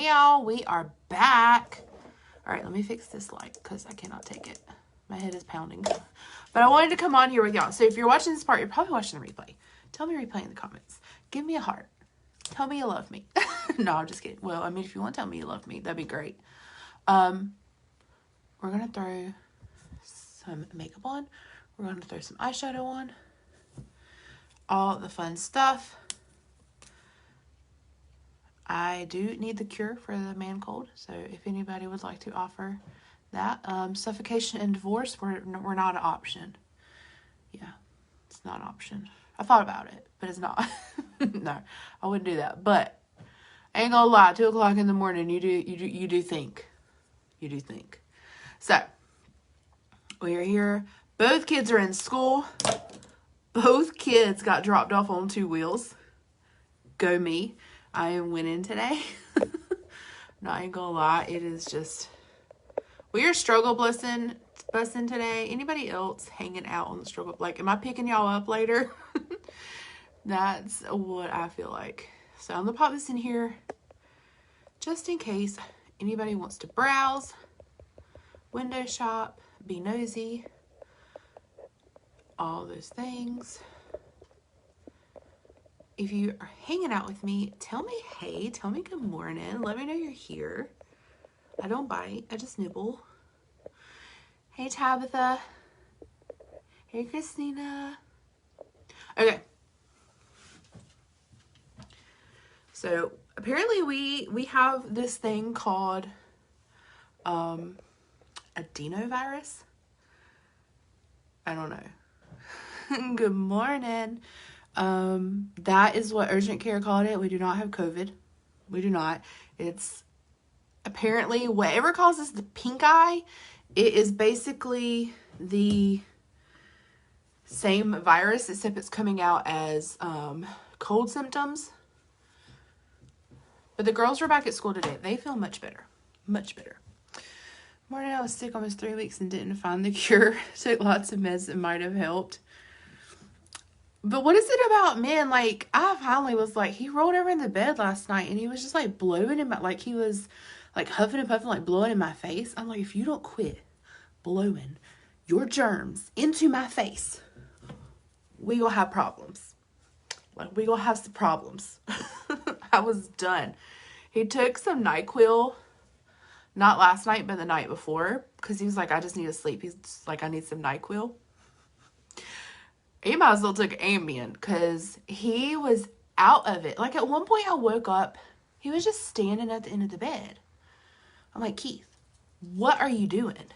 Hey y'all, we are back. All right, let me fix this light because I cannot take it. My head is pounding. But I wanted to come on here with y'all. So if you're watching this part, you're probably watching the replay. Tell me replay in the comments. Give me a heart. Tell me you love me. No, I'm just kidding. Well, I mean, if you want to tell me you love me, that'd be great. We're going to throw some makeup on. We're going to throw some eyeshadow on. All the fun stuff. I do need the cure for the man cold. So if anybody would like to offer that. Suffocation and divorce were not an option. Yeah, it's not an option. I thought about it, but it's not. No, I wouldn't do that. But I ain't gonna lie, 2 o'clock in the morning, you do think. You do think. So, we are here. Both kids are in school. Both kids got dropped off on 2 wheels. Go me. I am winning today. No, I ain't gonna lie. It is just... We are struggle busing today. Anybody else hanging out on the struggle? Like, am I picking y'all up later? That's what I feel like. So I'm gonna pop this in here just in case anybody wants to browse, window shop, be nosy, all those things. If you are hanging out with me, tell me hey, tell me good morning. Let me know you're here. I don't bite, I just nibble. Hey Tabitha. Hey Christina. Okay. So apparently we have this thing called adenovirus. I don't know. Good morning. That is what urgent care called it. We do not have COVID. We do not. It's apparently whatever causes the pink eye, it is basically the same virus, except it's coming out as cold symptoms. But the girls were back at school today. They feel much better. Much better. Morning, I was sick almost 3 weeks and didn't find the cure. Took lots of meds that might have helped. But what is it about men? Like, I finally was like, he rolled over in the bed last night and he was just like blowing in my, like he was like huffing and puffing, like blowing in my face. I'm like, if you don't quit blowing your germs into my face, we gonna have problems. Like, we gonna have some problems. I was done. He took some NyQuil, not last night, but the night before, because he was like, I just need to sleep. He's just like, I need some NyQuil. He might as well took Ambien, because he was out of it. Like, at one point I woke up, he was just standing at the end of the bed. I'm like, Keith, what are you doing?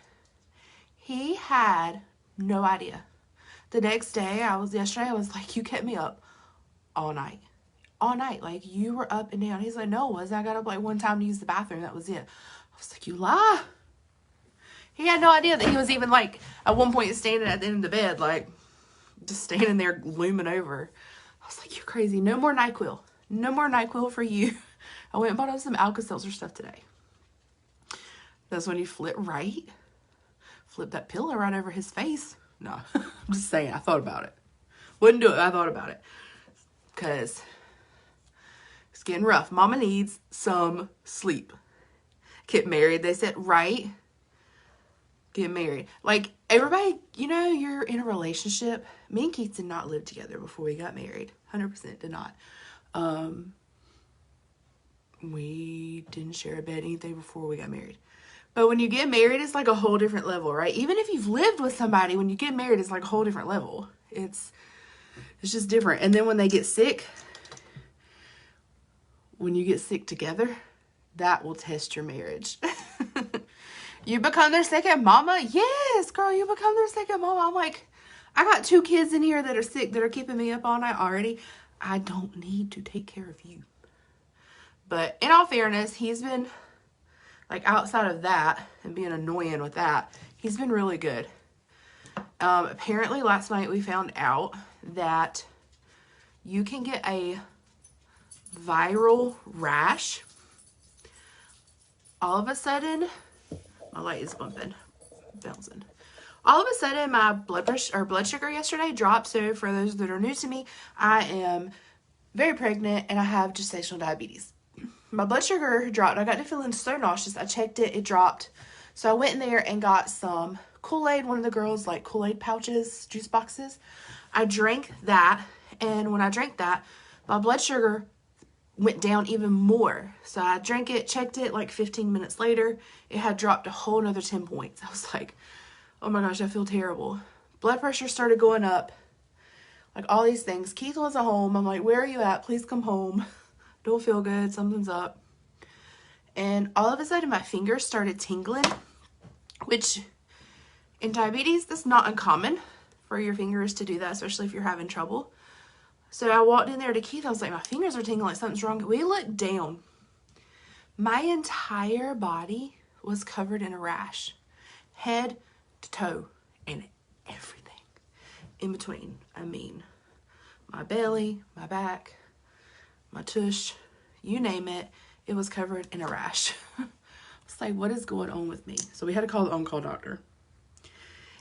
He had no idea. The next day, yesterday, I was like, you kept me up all night. All night. Like, you were up and down. He's like, no, I got up like one time to use the bathroom. That was it. I was like, you lie. He had no idea that he was even like, at one point standing at the end of the bed, like, just standing there looming over. I was like, you're crazy. No more NyQuil. No more NyQuil for you. I went and bought him some Alka-Seltzer stuff today. That's when you flip that pillow right over his face. No, I'm just saying, I thought about it. Wouldn't do it, I thought about it. Because it's getting rough. Mama needs some sleep. Get married, they said, right? Get married. Like, everybody, you know, you're in a relationship. Me and Keith did not live together before we got married. 100% did not. We didn't share a bed, anything before we got married. But when you get married, it's like a whole different level, right? Even if you've lived with somebody, when you get married, it's like a whole different level. It's just different. And then when they get sick, when you get sick together, that will test your marriage. You become their second mama? Yes, girl, you become their second mama. I'm like, I got 2 kids in here that are sick, that are keeping me up all night already. I don't need to take care of you. But in all fairness, he's been, like, outside of that and being annoying with that, he's been really good. Apparently last night we found out that you can get a viral rash. All of a sudden, my light is bouncing. All of a sudden, my blood sugar yesterday dropped. So for those that are new to me, I am very pregnant and I have gestational diabetes. my blood sugar dropped. I got to feeling so nauseous. I checked it. It dropped. So I went in there and got some Kool-Aid. One of the girls like Kool-Aid pouches, juice boxes. I drank that. And when I drank that, my blood sugar went down even more. So I drank it, checked it, like 15 minutes later, it had dropped a whole nother 10 points. I was like, oh my gosh, I feel terrible. Blood pressure started going up, like all these things. Keith wasn't home. I'm like, where are you at? Please come home. Don't feel good. Something's up. And all of a sudden my fingers started tingling, which in diabetes, that's not uncommon for your fingers to do that, especially if you're having trouble. So I walked in there to Keith. I was like, my fingers are tingling, like something's wrong. We looked down. My entire body was covered in a rash. Head to toe and everything in between. I mean, my belly, my back, my tush, you name it. It was covered in a rash. It's like, what is going on with me? So we had to call the on-call doctor.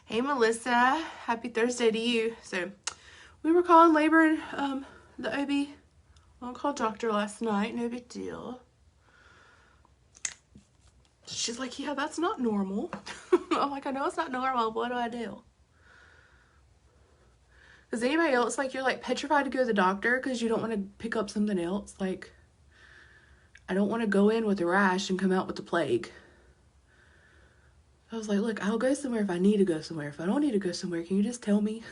Hey, Melissa. Happy Thursday to you. So we were calling labor and the OB on-call doctor last night. No big deal. She's like, yeah, that's not normal. I'm like, I know it's not normal. What do I do? Is anybody else like, you're like petrified to go to the doctor because you don't want to pick up something else? Like, I don't want to go in with a rash and come out with the plague. I was like, look, I'll go somewhere if I need to go somewhere. If I don't need to go somewhere, can you just tell me?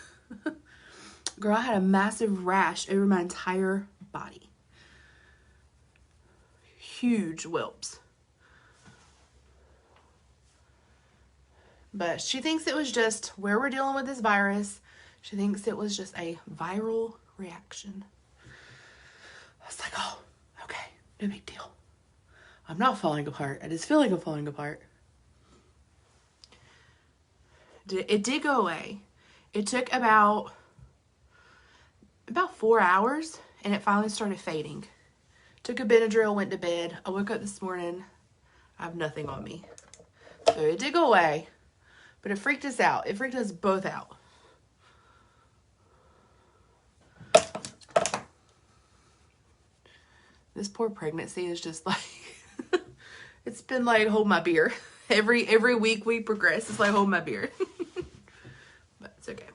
Girl, I had a massive rash over my entire body. Huge whelps. But she thinks it was just where we're dealing with this virus. She thinks it was just a viral reaction. I was like, oh, okay, no big deal. I'm not falling apart. I just feel like I'm falling apart. It did go away. It took about 4 hours, and it finally started fading. Took a Benadryl, went to bed. I woke up this morning. I have nothing on me. So it did go away, but it freaked us out. It freaked us both out. This poor pregnancy is just like, it's been like, hold my beer. Every week we progress, it's like, hold my beer. But it's okay.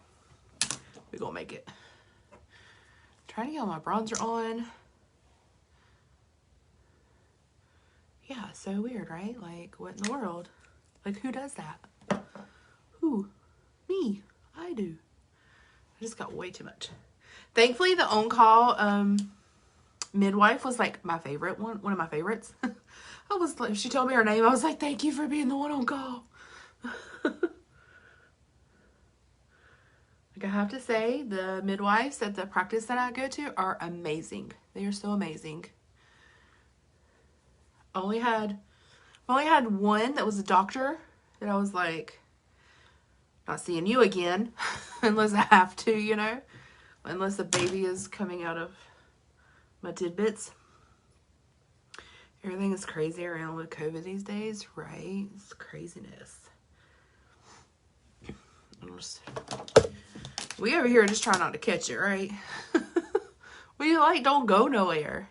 We're gonna make it. Trying to get all my bronzer on. Yeah, so weird, right? Like, what in the world? Like, who does that? Who? Me. I do. I just got way too much. Thankfully, the on-call midwife was like my favorite one of my favorites. I was like, she told me her name. I was like, thank you for being the one on call. Like, I have to say, the midwives at the practice that I go to are amazing. They are so amazing. I only had one that was a doctor that I was like, not seeing you again unless I have to, you know, unless a baby is coming out of my tidbits. Everything is crazy around with COVID these days, right? It's craziness. We over here just try not to catch it, right? We like don't go nowhere.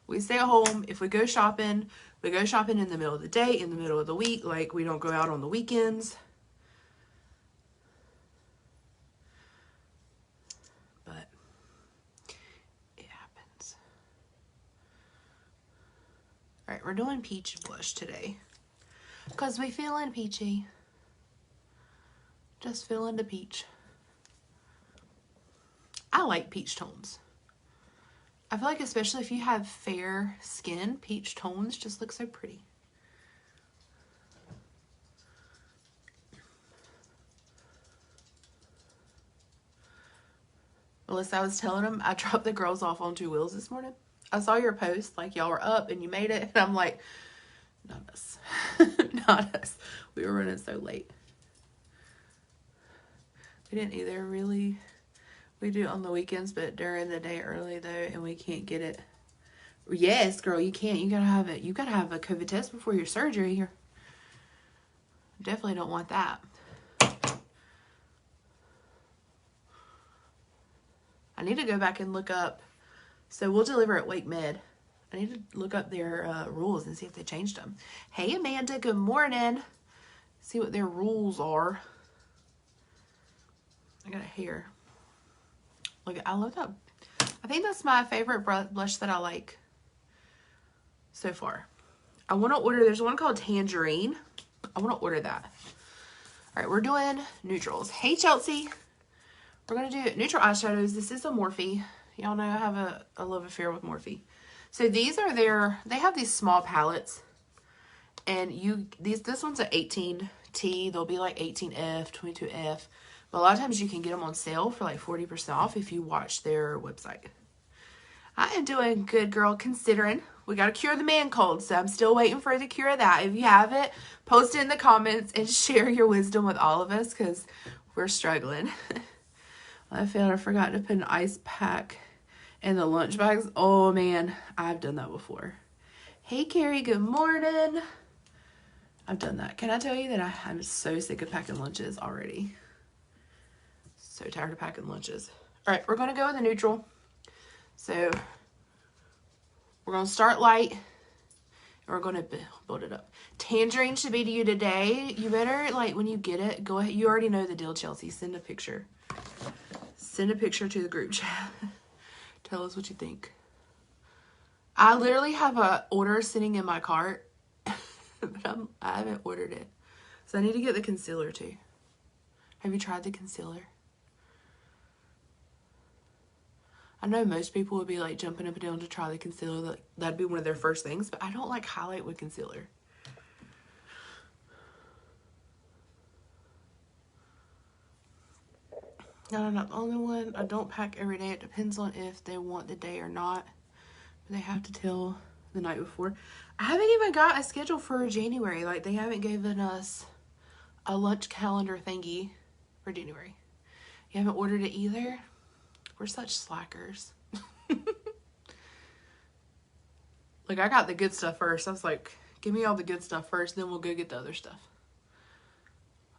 We stay at home. If we go shopping, we go shopping in the middle of the day, in the middle of the week. Like, we don't go out on the weekends. But it happens. All right, we're doing peach blush today because we feeling peachy. Just feeling the peach. I like peach tones. I feel like especially if you have fair skin, peach tones just look so pretty. Melissa, I was telling them I dropped the girls off on 2 wheels this morning. I saw your post, like y'all were up and you made it. And I'm like, not us. Not us. We were running so late. We didn't either, really. We do it on the weekends, but during the day early, though, and we can't get it. Yes, girl, you can't. You gotta have it. You gotta have a COVID test before your surgery here. Definitely don't want that. I need to go back and look up So we'll deliver at Wake Med. I need to look up their rules and see if they changed them. Hey, Amanda, good morning. See what their rules are. I got it here. Look, I love that. I think that's my favorite blush that I like so far. I want to order, there's one called Tangerine. I want to order that. All right, we're doing neutrals. Hey, Chelsea. We're going to do neutral eyeshadows. This is a Morphe. Y'all know I have a love affair with Morphe. So these are they have these small palettes. And this one's a 18T. They'll be like 18F, 22F. But a lot of times you can get them on sale for like 40% off if you watch their website. I am doing good, girl, considering we got to cure the man cold. So I'm still waiting for the cure of that. If you have it, post it in the comments and share your wisdom with all of us because we're struggling. I forgot to put an ice pack in the lunch bags. Oh, man, I've done that before. Hey, Carrie, good morning. I've done that. Can I tell you that I'm so sick of packing lunches already? So tired of packing lunches. All right, we're going to go with a neutral. So we're going to start light. And we're going to build it up. Tangerine should be to you today. You better, like, when you get it, go ahead. You already know the deal, Chelsea. Send a picture. Send a picture to the group chat. Tell us what you think. I literally have a order sitting in my cart. But I haven't ordered it. So I need to get the concealer too. Have you tried the concealer? I know most people would be like jumping up and down to try the concealer. That'd be one of their first things. But I don't like highlight with concealer. No, I'm not the only one. I don't pack every day. It depends on if they want the day or not. But they have to tell the night before. I haven't even got a schedule for January. Like, they haven't given us a lunch calendar thingy for January. You haven't ordered it either? We're such slackers. Like, I got the good stuff first. I was like, give me all the good stuff first, then we'll go get the other stuff.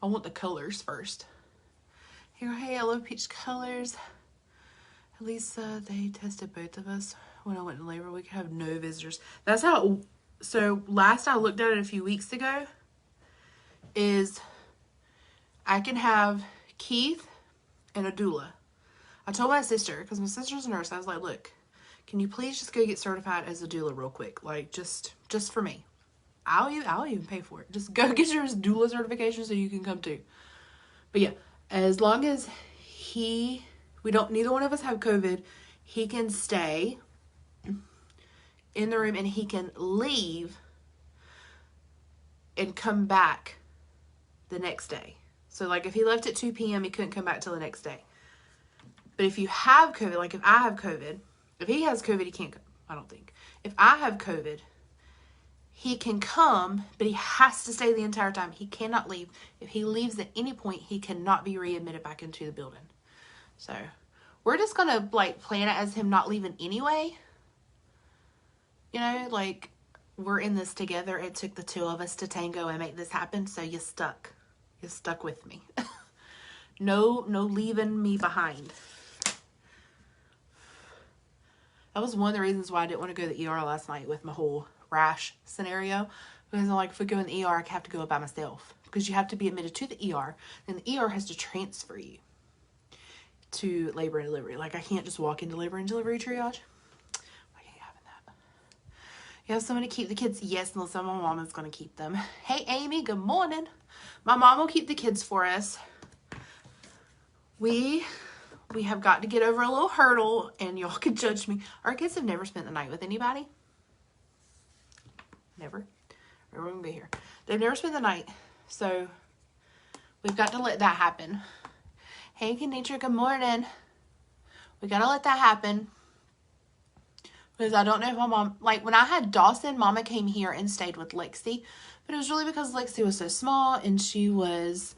I want the colors first. Here, hey, I love peach colors. At least they tested both of us when I went in labor. We could have no visitors. That's how, so last I looked at it a few weeks ago, is I can have Keith and a doula. I told my sister, because my sister's a nurse, I was like, look, can you please just go get certified as a doula real quick? Like, just for me. I'll even pay for it. Just go get your doula certification so you can come too. But yeah, as long as neither one of us have COVID, he can stay in the room and he can leave and come back the next day. So like if he left at 2 p.m., he couldn't come back till the next day. But if you have COVID, like if I have COVID, if he has COVID, he can't come, I don't think. If I have COVID, he can come, but he has to stay the entire time. He cannot leave. If he leaves at any point, he cannot be readmitted back into the building. So we're just going to like plan it as him not leaving anyway. You know, like we're in this together. It took the two of us to tango and make this happen. So you're stuck. You're stuck with me. No leaving me behind. That was one of the reasons why I didn't want to go to the ER last night with my whole rash scenario. Because I'm like, if we go in the ER, I have to go by myself. Because you have to be admitted to the ER. And the ER has to transfer you to labor and delivery. Like, I can't just walk into labor and delivery triage. I can't have that. You have someone to keep the kids? Yes, Melissa, my mom is going to keep them. Hey, Amy, good morning. My mom will keep the kids for us. We have got to get over a little hurdle, and y'all can judge me. Our kids have never spent the night with anybody. Never. We're going to be here. They've never spent the night, so we've got to let that happen. Hey, Kenetra, good morning. We got to let that happen. Because I don't know if my mom, like when I had Dawson, Mama came here and stayed with Lexi. But it was really because Lexi was so small and she was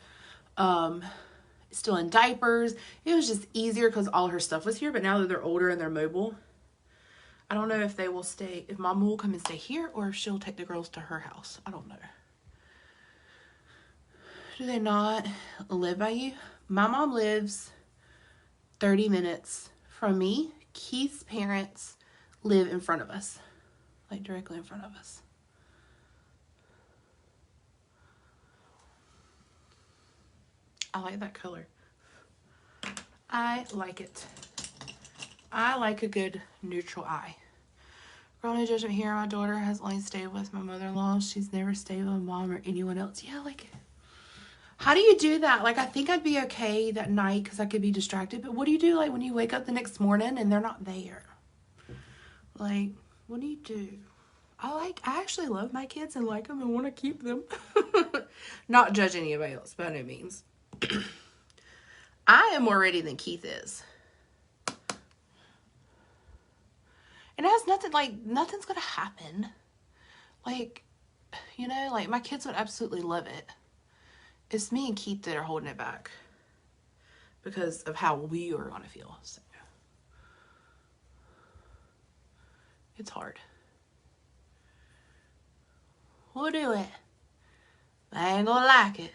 still in diapers. It was just easier because all her stuff was here. But now that they're older and they're mobile, I don't know if they will stay, if Mama will come and stay here or if she'll take the girls to her house. I don't know. Do they not live by you? My mom lives 30 minutes from me. Keith's parents live in front of us. Like directly in front of us. I like that color. I like it. I like a good neutral eye. Girl, no judgment here. My daughter has only stayed with my mother-in-law. She's never stayed with mom or anyone else. Yeah, like, how do you do that? Like, I think I'd be okay that night because I could be distracted. But what do you do, like, when you wake up the next morning and they're not there? Like, what do you do? I actually love my kids and like them and want to keep them. Not judge anybody else, by no means. I am more ready than Keith is. And it has nothing, like, nothing's going to happen. Like, you know, like, my kids would absolutely love it. It's me and Keith that are holding it back. Because of how we are going to feel. So, it's hard. We'll do it. I ain't gonna like it,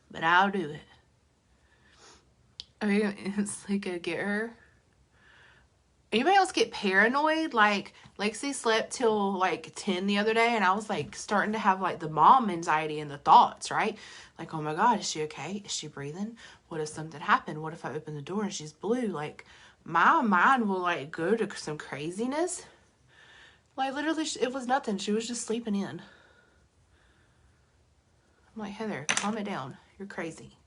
but I'll do it. I mean, it's like a get her. Anybody else get paranoid? Like, Lexi slept till like 10 the other day, and I was like starting to have like the mom anxiety and the thoughts, right? Like, oh my God, is she okay? Is she breathing? What if something happened? What if I open the door and she's blue? Like, my mind will like go to some craziness. Like, literally, it was nothing. She was just sleeping in. I'm like, Heather, calm it down. You're crazy.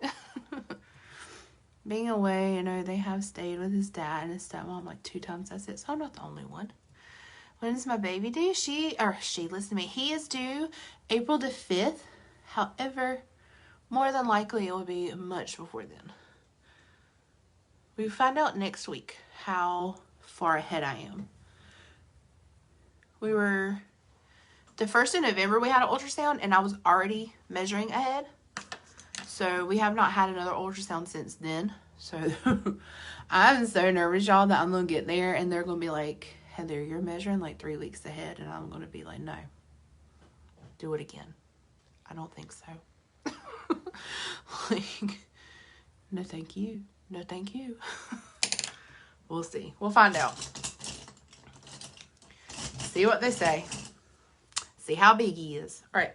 Being away, you know, they have stayed with his dad and his stepmom like 2 times. That's it. So I'm not the only one. When is my baby due? Listen to me. He is due April the 5th. However, more than likely it will be much before then. We find out next week how far ahead I am. The 1st of November we had an ultrasound and I was already measuring ahead. So we have not had another ultrasound since then. So I'm so nervous, y'all, that I'm going to get there and they're going to be like, Heather, you're measuring like 3 weeks ahead. And I'm going to be like, no, do it again. I don't think so. Like, no, thank you. No, thank you. We'll see. We'll find out. See what they say. See how big he is. All right.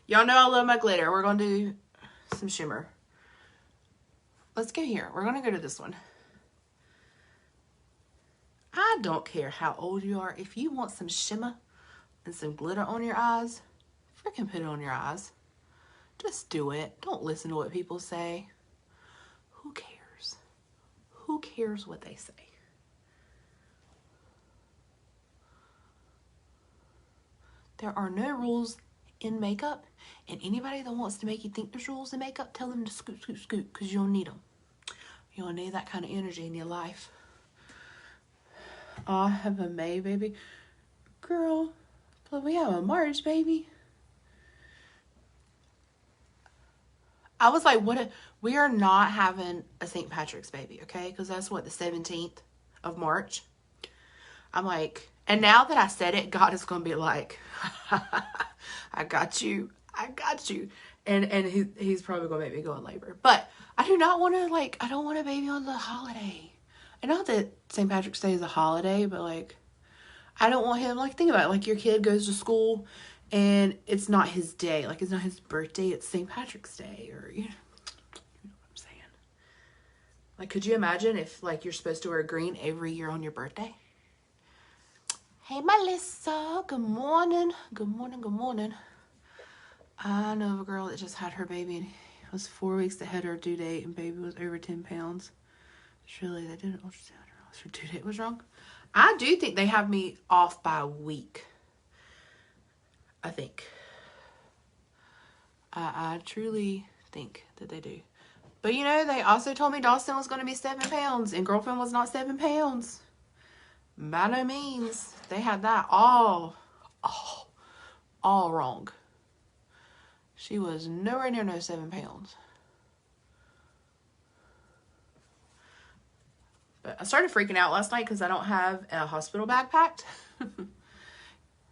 Y'all know I love my glitter. We're going to do some shimmer. Let's go here. We're going to go to this one. I don't care how old you are. If you want some shimmer and some glitter on your eyes, freaking put it on your eyes. Just do it. Don't listen to what people say. Who cares? Who cares what they say? There are no rules in makeup, and anybody that wants to make you think there's rules in makeup, tell them to scoot, scoot, scoot, because you don't need them. You don't need that kind of energy in your life. Oh, I have a May baby. Girl, but we have a March baby. I was like, we are not having a St. Patrick's baby, okay? Because that's what, the 17th of March. I'm like, and now that I said it, God is going to be like, I got you. I got you. And he's probably going to make me go in labor. But I do not want to, like, I don't want a baby on the holiday. I know that St. Patrick's Day is a holiday, but, like, I don't want him, like, think about it. Like, your kid goes to school and it's not his day. Like, it's not his birthday. It's St. Patrick's Day. Or, you know what I'm saying. Like, could you imagine if, like, you're supposed to wear green every year on your birthday? Hey, Melissa. Good morning. Good morning. Good morning. I know of a girl that just had her baby and it was 4 weeks ahead of her due date and baby was over 10 pounds. Surely they didn't ultrasound her. Her due date was wrong. I do think they have me off by a week. I think. I truly think that they do. But you know, they also told me Dawson was going to be 7 pounds and girlfriend was not 7 pounds. By no means. They had that all wrong. She was nowhere near no 7 pounds. But I started freaking out last night because I don't have a hospital bag packed. And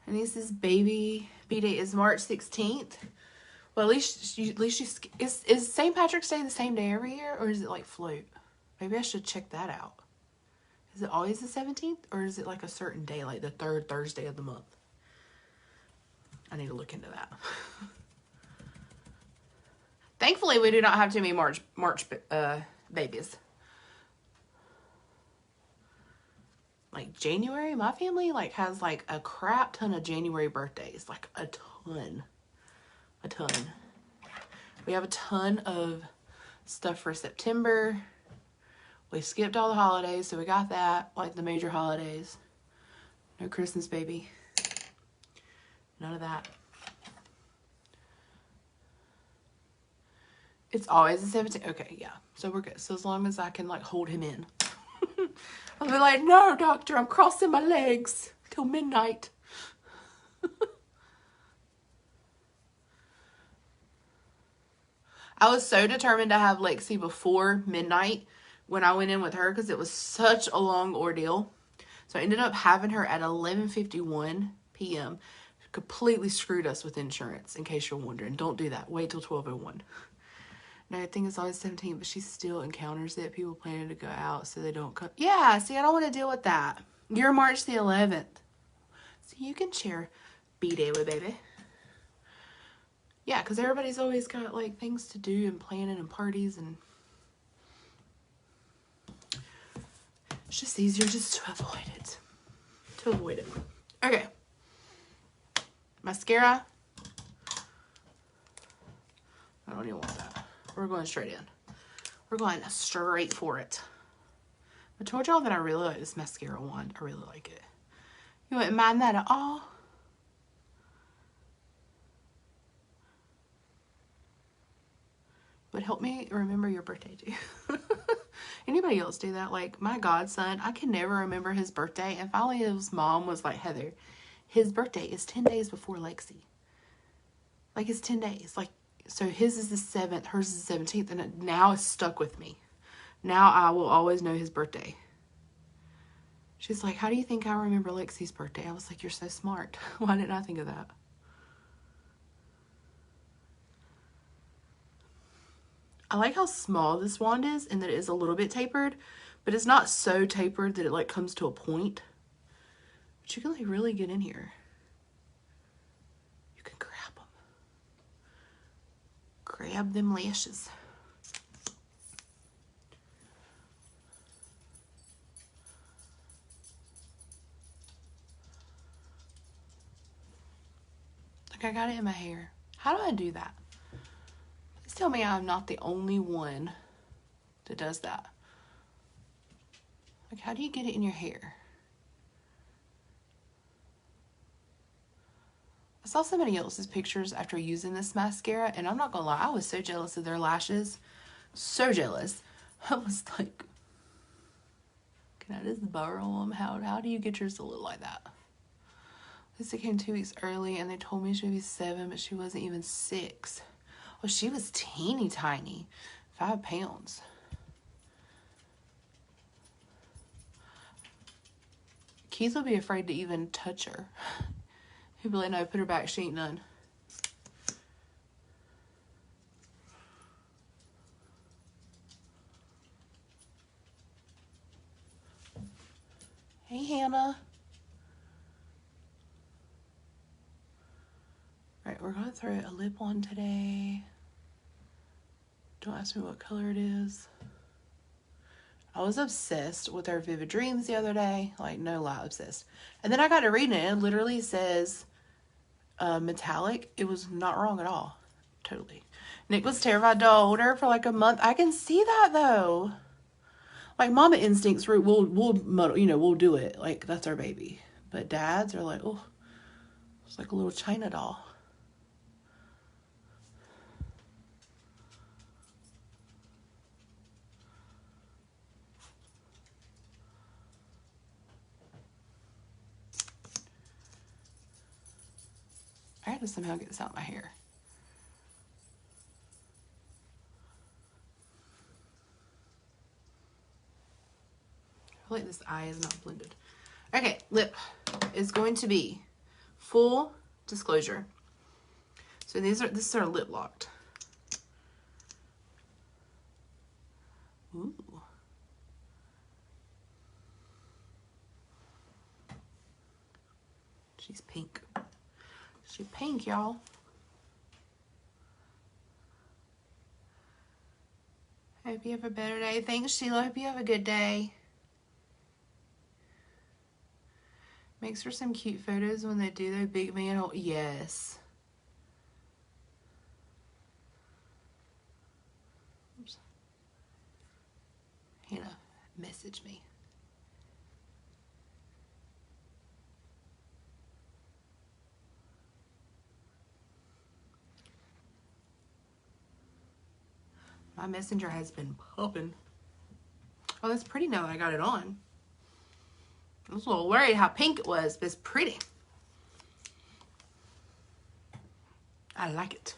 this is baby B-Day is March 16th. Well, at least is St. Patrick's Day the same day every year? Or is it like float? Maybe I should check that out. Is it always the 17th? Or is it like a certain day, like the 3rd Thursday of the month? I need to look into that. Thankfully, we do not have too many March babies. Like January, my family like has like a crap ton of January birthdays. Like a ton. A ton. We have a ton of stuff for September. We skipped all the holidays, so we got that, like the major holidays. No Christmas, baby. None of that. It's always the 17th. Okay, yeah. So we're good. So as long as I can like hold him in. I'll be like, no, doctor, I'm crossing my legs till midnight. I was so determined to have Lexi before midnight when I went in with her because it was such a long ordeal. So I ended up having her at 11:51 p.m. Completely screwed us with insurance, in case you're wondering. Don't do that. Wait till 12:01. No, I think it's always 17, but she still encounters it. People planning to go out so they don't come. Yeah, see, I don't want to deal with that. You're March the 11th. So you can share B-Day with baby. Yeah, because everybody's always got, like, things to do and planning and parties and... It's just easier just to avoid it. Okay. Mascara. I don't even want that. We're going straight in. We're going straight for it. I told y'all that I really like this mascara wand. I really like it. You wouldn't mind that at all? Would help me remember your birthday too. Anybody else do that? Like my godson, I can never remember his birthday. And finally his mom was like, Heather, his birthday is 10 days before Lexi. Like it's 10 days. Like, so his is the 7th, hers is the 17th. And now it's stuck with me. Now I will always know his birthday. She's like, how do you think I remember Lexi's birthday? I was like, you're so smart. Why didn't I think of that? I like how small this wand is and that it is a little bit tapered, but it's not so tapered that it like comes to a point. But you can like really get in here. You can grab them. Grab them lashes. Like I got it in my hair. How do I do that? Please tell me I'm not the only one that does that. Like how do you get it in your hair? I saw somebody else's pictures after using this mascara, and I'm not gonna lie, I was so jealous of their lashes. So jealous. I was like, can I just borrow them? How do you get yours to look like that? Lisa came 2 weeks early, and they told me she would be 7, but she wasn't even 6. Oh, she was teeny tiny. 5 pounds. Keith would be afraid to even touch her. He'd be like, no, put her back. She ain't none. Hey, Hannah. All right, we're going to throw a lip on today. Don't ask me what color it is. I was obsessed with our Vivid Dreams the other day. Like, no lie, obsessed. And then I got to reading it. It literally says metallic. It was not wrong at all. Totally. Nick was terrified to hold her for like a month. I can see that though. Like mama instincts, we'll muddle, you know, we'll do it. Like that's our baby. But dads are like, oh, it's like a little China doll. I had to somehow get this out of my hair. I feel like this eye is not blended. Okay, lip is going to be full disclosure. So this is our lip locked. Ooh. She's pink. She's pink, y'all. Hope you have a better day. Thanks, Sheila. Hope you have a good day. Makes for some cute photos when they do their big man. Oh, yes. Oops. Hannah, message me. My messenger has been popping. Oh, that's pretty now that I got it on. I was a little worried how pink it was, but it's pretty. I like it.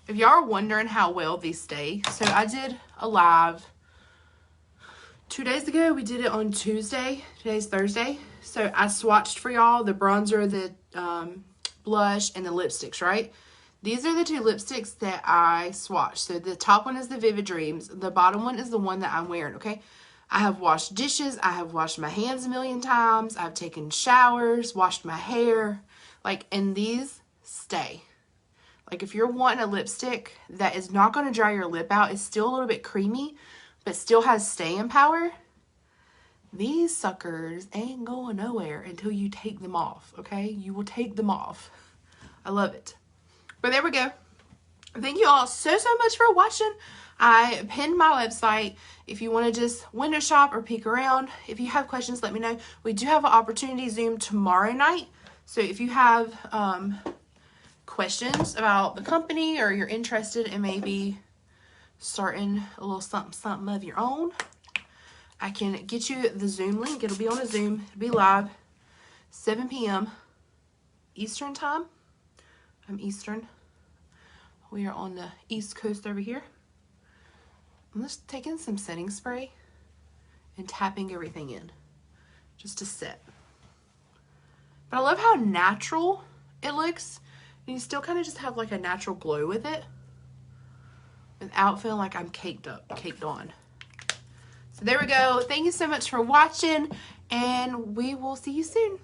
If y'all are wondering how well these stay, so I did a live 2 days ago. We did it on Tuesday. Today's Thursday. So I swatched for y'all the bronzer, the blush, and the lipsticks, right? These are the 2 lipsticks that I swatched. So the top one is the Vivid Dreams. The bottom one is the one that I'm wearing, okay? I have washed dishes. I have washed my hands a million times. I've taken showers, washed my hair. Like, and these stay. Like, if you're wanting a lipstick that is not going to dry your lip out, it's still a little bit creamy, but still has staying power, these suckers ain't going nowhere until you take them off, okay? You will take them off. I love it. But there we go. Thank you all so much for watching. I pinned my website if you want to just window shop or peek around. If you have questions, let me know. We do have an opportunity Zoom tomorrow night. So if you have questions about the company or you're interested in maybe starting a little something of your own, I can get you the Zoom link. It'll be on a Zoom. It'll be live 7 p.m. Eastern time. I'm Eastern. We are on the East Coast over here. I'm just taking some setting spray and tapping everything in just to set. But I love how natural it looks. And you still kind of just have like a natural glow with it without feeling like I'm caked on. So there we go. Thank you so much for watching, and we will see you soon.